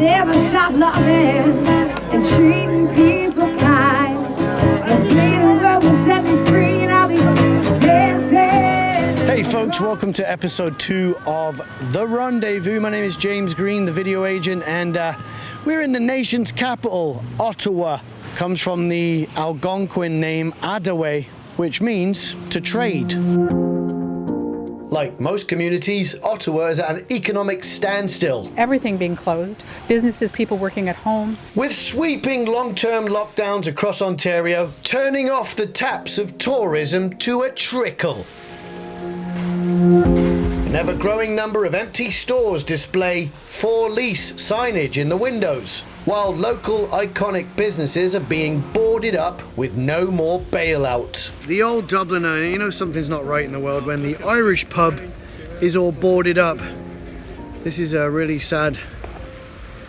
never stop loving and treating people kind. The day the world will set me free and I'll be dancing. Hey folks, welcome to episode 2 of The Rendezvous. My name is James Green, the video agent, and we're in the nation's capital, Ottawa. Comes from the Algonquin name Adawe, which means to trade. Like most communities, Ottawa is at an economic standstill. Everything being closed, businesses, people working at home. With sweeping long-term lockdowns across Ontario, turning off the taps of tourism to a trickle. An ever-growing number of empty stores display for lease signage in the windows, while local iconic businesses are being boarded up with no more bailout. The old Dubliner, you know something's not right in the world when the Irish pub is all boarded up. This is really sad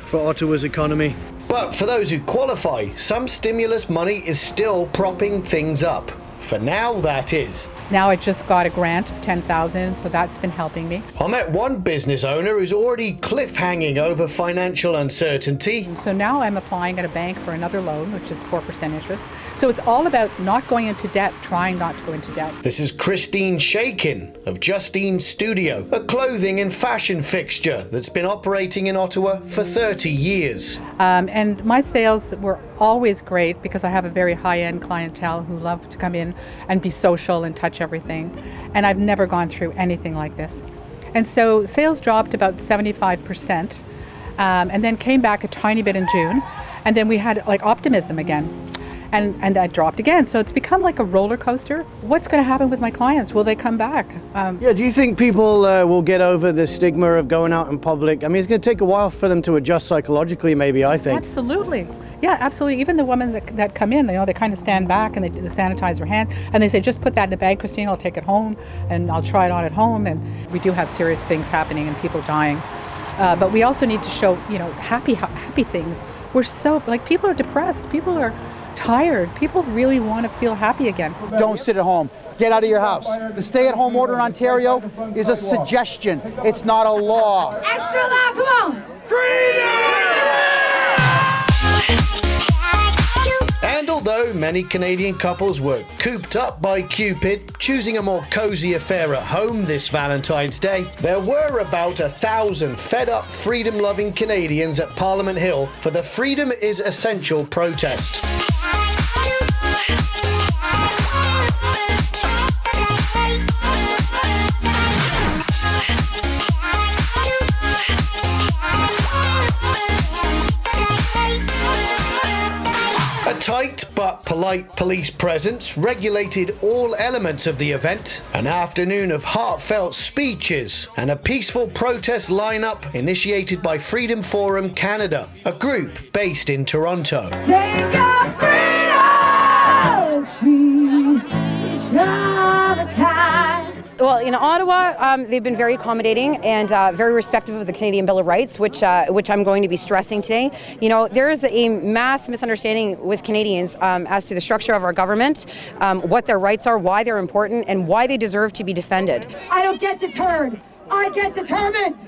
for Ottawa's economy. But for those who qualify, some stimulus money is still propping things up. For now, that is. Now I just got a grant of $10,000, so that's been helping me. I met one business owner who's already cliffhanging over financial uncertainty. So now I'm applying at a bank for another loan, which is 4% interest. So it's all about not going into debt, trying not to go into debt. This is Christine Shaikin of Justine Studio, a clothing and fashion fixture that's been operating in Ottawa for 30 years. And my sales were always great because I have a very high-end clientele who love to come in and be social and touch everything. And I've never gone through anything like this. And so sales dropped about 75%, and then came back a tiny bit in June. And then we had like optimism again. And that dropped again. So it's become like a roller coaster. What's going to happen with my clients? Will they come back? Do you think people will get over the stigma of going out in public? I mean, it's going to take a while for them to adjust psychologically, maybe, I think. Absolutely. Yeah, absolutely. Even the women that come in, they kind of stand back and they sanitize their hand and they say, just put that in the bag, Christine, I'll take it home and I'll try it on at home. And we do have serious things happening and people dying. But we also need to show, happy things. We're so, people are depressed. People are tired. People really want to feel happy again. Don't sit at home. Get out of your house. The stay-at-home order in Ontario is a suggestion. It's not a law. Extra loud, come on! And although many Canadian couples were cooped up by Cupid, choosing a more cozy affair at home this Valentine's Day, there were about 1,000 fed-up, freedom-loving Canadians at Parliament Hill for the Freedom is Essential protest. A tight but polite police presence regulated all elements of the event, an afternoon of heartfelt speeches, and a peaceful protest lineup initiated by Freedom Forum Canada, a group based in Toronto. Take our freedom, each other kind. Well, in Ottawa, they've been very accommodating and very respectful of the Canadian Bill of Rights, which I'm going to be stressing today. There is a mass misunderstanding with Canadians as to the structure of our government, what their rights are, why they're important, and why they deserve to be defended. I don't get deterred. I get determined.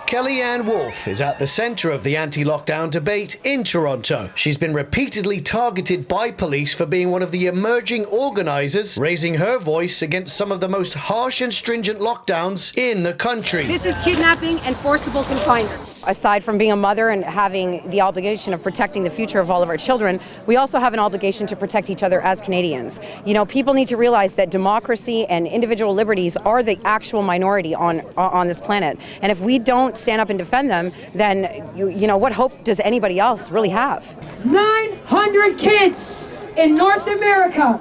Kelly Ann Wolfe is at the centre of the anti-lockdown debate in Toronto. She's been repeatedly targeted by police for being one of the emerging organisers, raising her voice against some of the most harsh and stringent lockdowns in the country. This is kidnapping and forcible confinement. Aside from being a mother and having the obligation of protecting the future of all of our children, we also have an obligation to protect each other as Canadians. People need to realize that democracy and individual liberties are the actual minority on this planet. And if we don't stand up and defend them, then what hope does anybody else really have? 900 kids in North America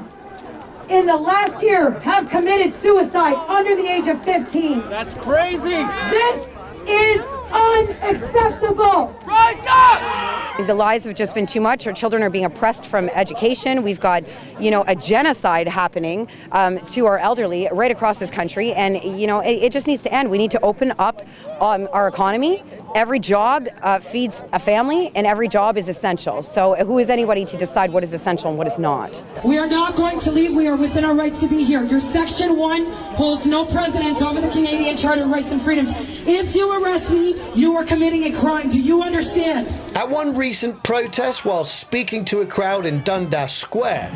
in the last year have committed suicide under the age of 15. That's crazy. This is unacceptable. Rise up! The lies have just been too much. Our children are being oppressed from education. We've got, a genocide happening to our elderly right across this country. And, it just needs to end. We need to open up our economy. Every job feeds a family, and every job is essential. So who is anybody to decide what is essential and what is not? We are not going to leave. We are within our rights to be here. Your Section 1 holds no precedence over the Canadian Charter of Rights and Freedoms. If you arrest me, you are committing a crime. Do you understand? At one recent protest, while speaking to a crowd in Dundas Square,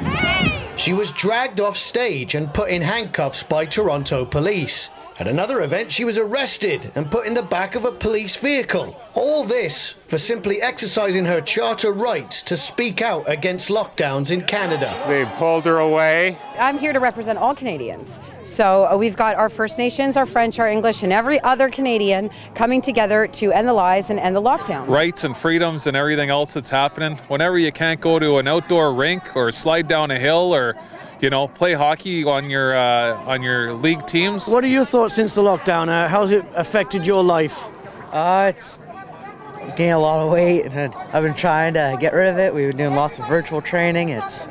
she was dragged off stage and put in handcuffs by Toronto police. At another event, she was arrested and put in the back of a police vehicle. All this for simply exercising her charter right to speak out against lockdowns in Canada. They pulled her away. I'm here to represent all Canadians. So we've got our First Nations, our French, our English, and every other Canadian coming together to end the lies and end the lockdown. Rights and freedoms and everything else that's happening. Whenever you can't go to an outdoor rink or slide down a hill or play hockey on your league teams. What are your thoughts since the lockdown? How's it affected your life? It's gained a lot of weight, and I've been trying to get rid of it. We've been doing lots of virtual training. It's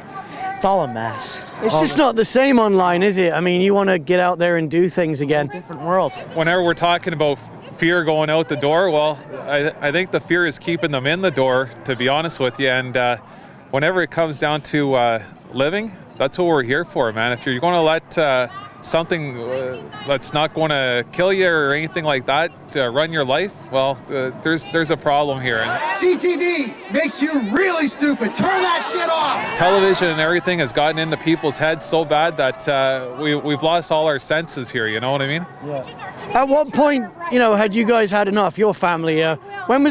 all a mess. It's just not the same online, is it? I mean, you want to get out there and do things again. Different world. Whenever we're talking about fear going out the door, well, I think the fear is keeping them in the door, to be honest with you. And whenever it comes down to living, that's what we're here for, man. If you're going to let something that's not going to kill you or anything like that run your life, well, there's a problem here. CTV makes you really stupid. Turn that shit off. Television and everything has gotten into people's heads so bad that we've lost all our senses here, you know what I mean? Yeah. At what point, had you guys had enough, your family? When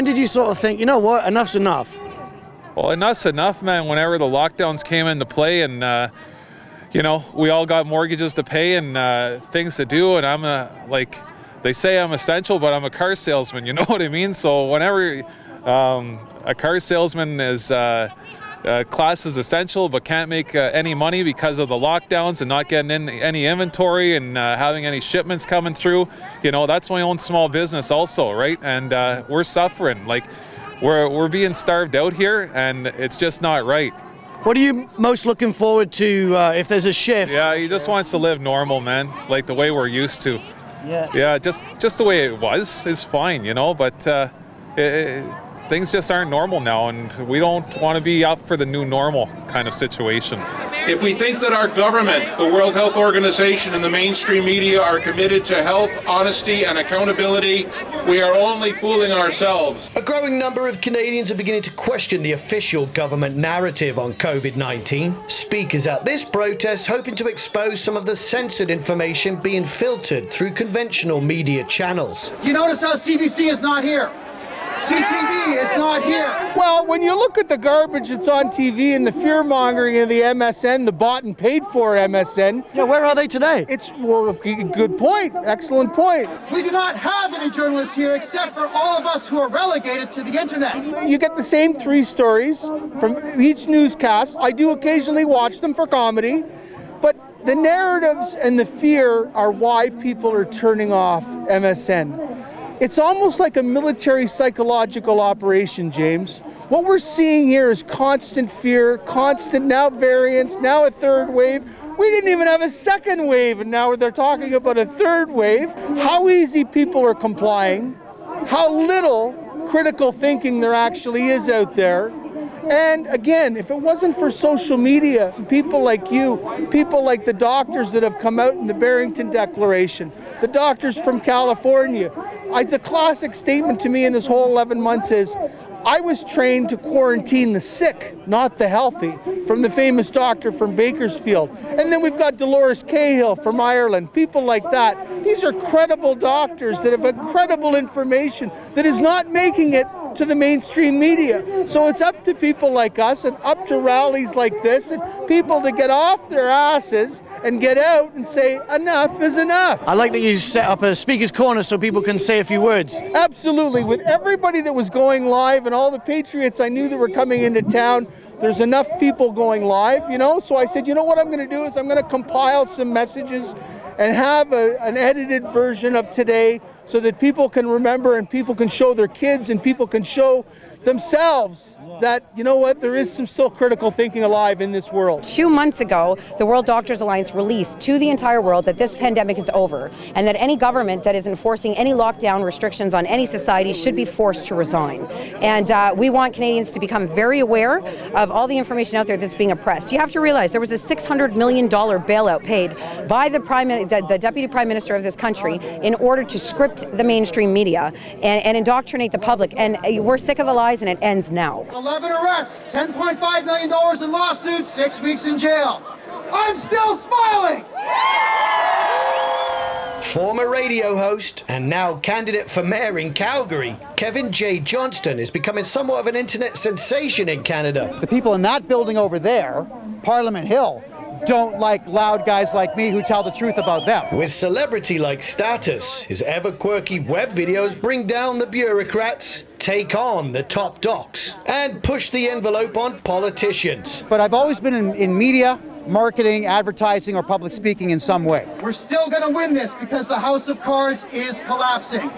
did you sort of think, you know what, enough's enough? Well, enough's enough, man. Whenever the lockdowns came into play and, we all got mortgages to pay and things to do. And they say I'm essential, but I'm a car salesman, you know what I mean? So whenever a car salesman is class is essential but can't make any money because of the lockdowns and not getting in any inventory and having any shipments coming through, that's my own small business also, right? And we're suffering. We're being starved out here, and it's just not right. What are you most looking forward to if there's a shift? Yeah, he just wants to live normal, man, like the way we're used to. Yeah, just the way it was is fine, but things just aren't normal now, and we don't want to be up for the new normal kind of situation. If we think that our government, the World Health Organization, and the mainstream media are committed to health, honesty, and accountability, we are only fooling ourselves. A growing number of Canadians are beginning to question the official government narrative on COVID-19. Speakers at this protest hoping to expose some of the censored information being filtered through conventional media channels. Do you notice how CBC is not here? CTV is not here. Well, when you look at the garbage that's on TV and the fear-mongering of the MSN, the bought and paid for MSN. Yeah, where are they today? Good point. Excellent point. We do not have any journalists here except for all of us who are relegated to the internet. You get the same 3 stories from each newscast. I do occasionally watch them for comedy, but the narratives and the fear are why people are turning off MSN. It's almost like a military psychological operation, James. What we're seeing here is constant fear, constant now variants, now a third wave. We didn't even have a second wave, and now they're talking about a third wave. How easy people are complying, how little critical thinking there actually is out there. And again, if it wasn't for social media, people like you, people like the doctors that have come out in the Barrington Declaration, the doctors from California, the classic statement to me in this whole 11 months is, I was trained to quarantine the sick, not the healthy, from the famous doctor from Bakersfield. And then we've got Dolores Cahill from Ireland, people like that. These are credible doctors that have credible information that is not making it to the mainstream media. So it's up to people like us and up to rallies like this and people to get off their asses and get out and say enough is enough. I like that you set up a speaker's corner so people can say a few words. Absolutely. With everybody that was going live and all the patriots I knew that were coming into town, there's enough people going live, So I said, what I'm going to do is I'm going to compile some messages and have an edited version of today so that people can remember and people can show their kids and people can show themselves that, there is some still critical thinking alive in this world. 2 months ago, the World Doctors Alliance released to the entire world that this pandemic is over and that any government that is enforcing any lockdown restrictions on any society should be forced to resign. And we want Canadians to become very aware of all the information out there that's being oppressed. You have to realize there was a $600 million bailout paid by the Deputy Prime Minister of this country in order to script corrupt the mainstream media and indoctrinate the public. And we're sick of the lies, and it ends now. 11 arrests, $10.5 million in lawsuits, 6 weeks in jail. I'm still smiling! Former radio host and now candidate for mayor in Calgary, J Johnston is becoming somewhat of an internet sensation in Canada. The people in that building over there, Parliament Hill, don't like loud guys like me who tell the truth about them. With celebrity-like status, his ever-quirky web videos bring down the bureaucrats, take on the top docs, and push the envelope on politicians. But I've always been in media, marketing, advertising, or public speaking in some way. We're still going to win this because the House of Cards is collapsing.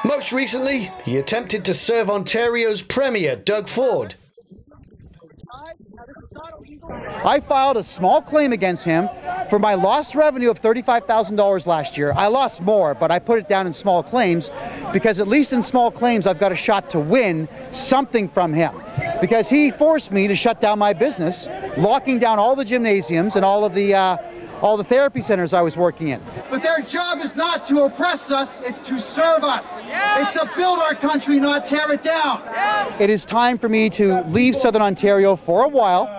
Most recently, he attempted to serve Ontario's Premier, Doug Ford. I filed a small claim against him for my lost revenue of $35,000 last year. I lost more, but I put it down in small claims because at least in small claims I've got a shot to win something from him. Because he forced me to shut down my business, locking down all the gymnasiums and all the therapy centers I was working in. But their job is not to oppress us, it's to serve us. It's to build our country, not tear it down. It is time for me to leave Southern Ontario for a while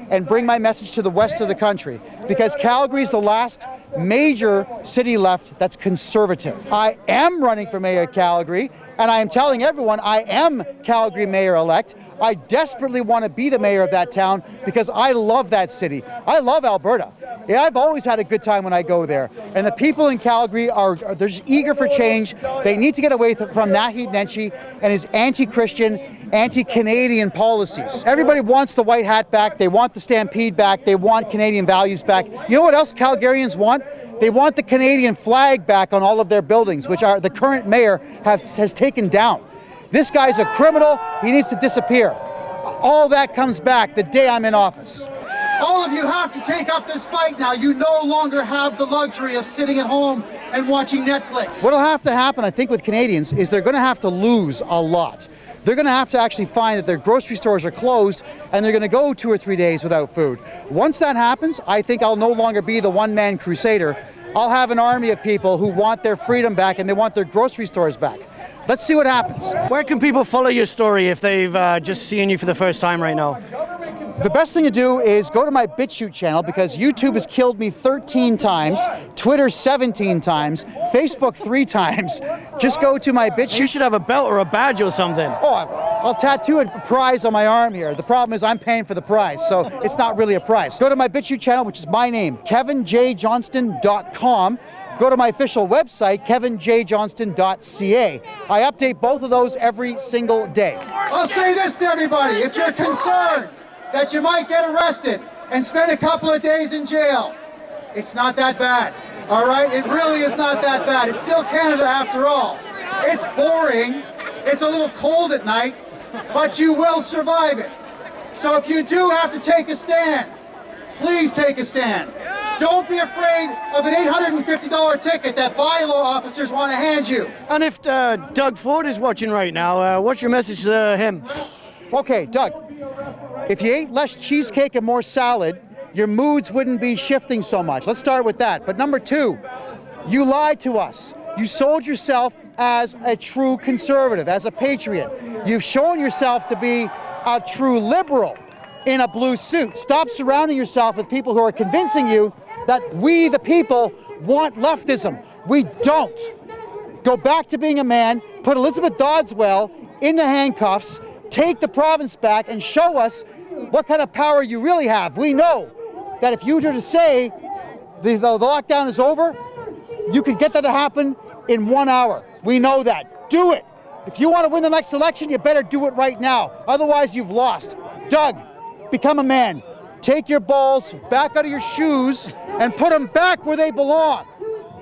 and bring my message to the west of the country, because Calgary is the last major city left that's conservative. I am running for mayor of Calgary, and I am telling everyone I am Calgary mayor-elect. I desperately want to be the mayor of that town because I love that city. I love Alberta. Yeah, I've always had a good time when I go there. And the people in Calgary they're just eager for change. They need to get away from Naheed Nenshi and his anti-Christian, anti-Canadian policies. Everybody wants the white hat back. They want the stampede back. They want Canadian values back. You know what else Calgarians want? They want the Canadian flag back on all of their buildings, which the current mayor has taken down. This guy's a criminal. He needs to disappear. All that comes back the day I'm in office. All of you have to take up this fight now. You no longer have the luxury of sitting at home and watching Netflix. What'll have to happen, I think, with Canadians is they're going to have to lose a lot. They're going to have to actually find that their grocery stores are closed and they're going to go 2 or 3 days without food. Once that happens, I think I'll no longer be the one-man crusader. I'll have an army of people who want their freedom back and they want their grocery stores back. Let's see what happens. Where can people follow your story if they've just seen you for the first time right now? The best thing to do is go to my BitChute channel because YouTube has killed me 13 times, Twitter 17 times, Facebook 3 times. Just go to my BitChute. You should have a belt or a badge or something. Oh, I'll tattoo a prize on my arm here. The problem is I'm paying for the prize, so it's not really a prize. Go to my BitChute channel, which is my name, kevinjjohnston.com. Go to my official website, kevinjjohnston.ca. I update both of those every single day. I'll say this to everybody. If you're concerned that you might get arrested and spend a couple of days in jail, it's not that bad. All right? It really is not that bad. It's still Canada after all. It's boring. It's a little cold at night, but you will survive it. So if you do have to take a stand, please take a stand. Don't be afraid of an $850 ticket that bylaw officers want to hand you. And if Doug Ford is watching right now, what's your message to him? Okay, Doug, if you ate less cheesecake and more salad, your moods wouldn't be shifting so much. Let's start with that. But number 2, you lied to us. You sold yourself as a true conservative, as a patriot. You've shown yourself to be a true liberal in a blue suit. Stop surrounding yourself with people who are convincing you that we, the people, want leftism. We don't. Go back to being a man, put Elizabeth Doddswell into handcuffs, take the province back, and show us what kind of power you really have. We know that if you were to say the lockdown is over, you could get that to happen in 1 hour. We know that. Do it. If you want to win the next election, you better do it right now. Otherwise, you've lost. Doug, become a man. Take your balls back out of your shoes and put them back where they belong.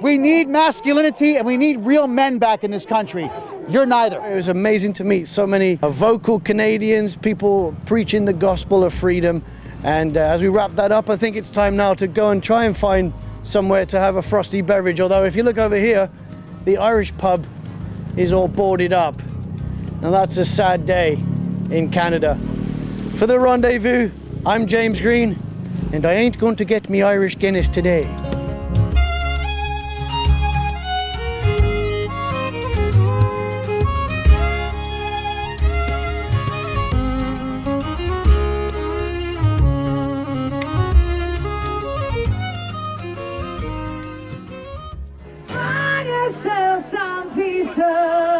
We need masculinity and we need real men back in this country. You're neither. It was amazing to meet so many vocal Canadians, people preaching the gospel of freedom. And as we wrap that up, I think it's time now to go and try and find somewhere to have a frosty beverage. Although if you look over here, the Irish pub is all boarded up. Now that's a sad day in Canada. For the Rendezvous, I'm James Green, and I ain't going to get me Irish Guinness today. sell some pieces.